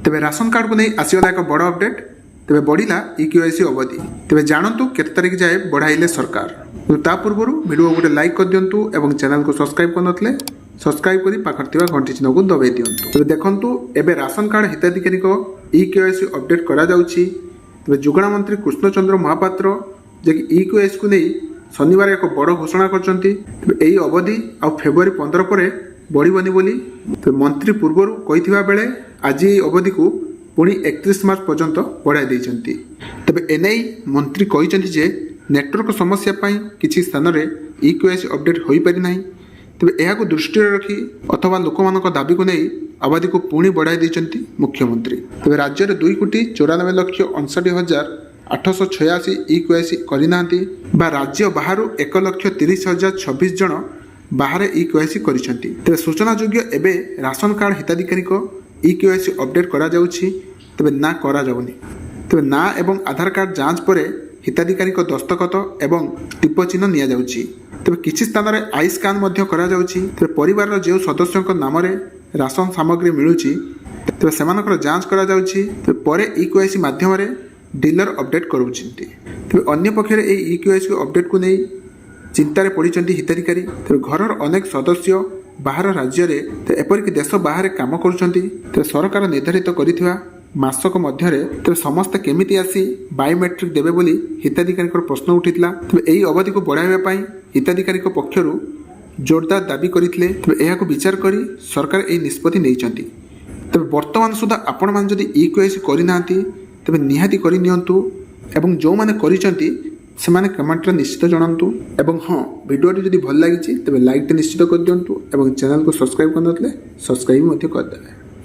तेबे ration card को नहीं आसीगला एक बड़ अपडेट। तेबे बढ़िला इक्यूआईसी अवधि। तेबे जानतु केते तारिख जाए बढ़ाइले सरकार। तो ता पूर्व वीडियो गोटे लाइक कर दिंतु और चैनल को सब्सक्राइब करनथले सब्सक्राइब करी पाखर थिबा घंटी चिन्ह को दबाई दियंतु। तेबे देखंतु एबे राशन कार्ड हिताधिकारी को इक्यूआईसी अपडेट करा जाउछि। तेबे जोगणा मंत्री कृष्णचंद्र महापात्र जे इक्यूआईसी को नहीं शनिवार एक बड़ घोषणा करछंती। तेबे एई अवधि आ फेब्रुआरी 15 परे बढ़िबनी बोली मंत्री पूर्व कही बेले आज अवधि को पुणी 31 मार्च पर्यंत बढ़ाई देइछंती। तेबे एने मंत्री कहिछंती जे नेटवर्क समस्या पाई किछि स्थान रे इक्यूआईसी अपडेट होई पारि नाही। तेबे एहाको दृष्टि रखी अथवा लोकमानक दाबी को नहीं अवधि को पुणी बढ़ाई देइछंती मुख्यमंत्री। तेबे राज्य में 2,94,68,886 इक्यूआईसी करिनांती बा राज्य बाहर 1,30,026 जन बाहर इक्यूआईसी करिसेंती। तेबे सूचना योग्य एबे राशन कार्ड हिताधिकारी को इक्यूआईसी अपडेट करा जाउछि। तेबे ना करा जाउनी। तेबे ना एवं आधार कार्ड जांच परे हिताधिकारी को दस्तखत एवं टिप चिन्ह निया जाउछि। तेबे किछि स्थान रे आई स्कान मध्य करा जाउछि। तेबे परिवार रो जे सदस्यक नाम रे राशन सामग्री मिलुछि तेबे सेमानकर जांच करा जाउछि। तेबे परे इक्यूआईसी माध्यम रे डीलर अपडेट करूछिंती। तेबे अन्य पक्षरे ए इक्यूआईसी अपडेट को नहीं चिंतार पड़ती हिताधिकारी। तेरे घर अनेक सदस्य बाहर राज्य में एपरिक देश बाहर काम कर सरकार निर्धारित कर मासक मध्य समस्त केमिति आसी बायोमेट्रिक देवे बोली हिताधिकारी प्रश्न उठिला। तेरे यही अवधि को बढ़ाइबा हिताधिकारी पक्षर जोरदार दाबी करते। तेरे विचार कर सरकार यह निष्पत्ति नहीं। तेरे वर्तमान सुधा आपण मैंने जदि इक्यूआईसी करना तेरे निहाती करनियंतु एवं जो मैंने करिसेंती सेमाने कमेंट निश्चित जनातु। एवं हाँ वीडियोटी जदि भल लगी तेरे लाइक निश्चित कर दिंतु और चैनल को सब्सक्राइब करनथले सब्सक्राइब कर देवे।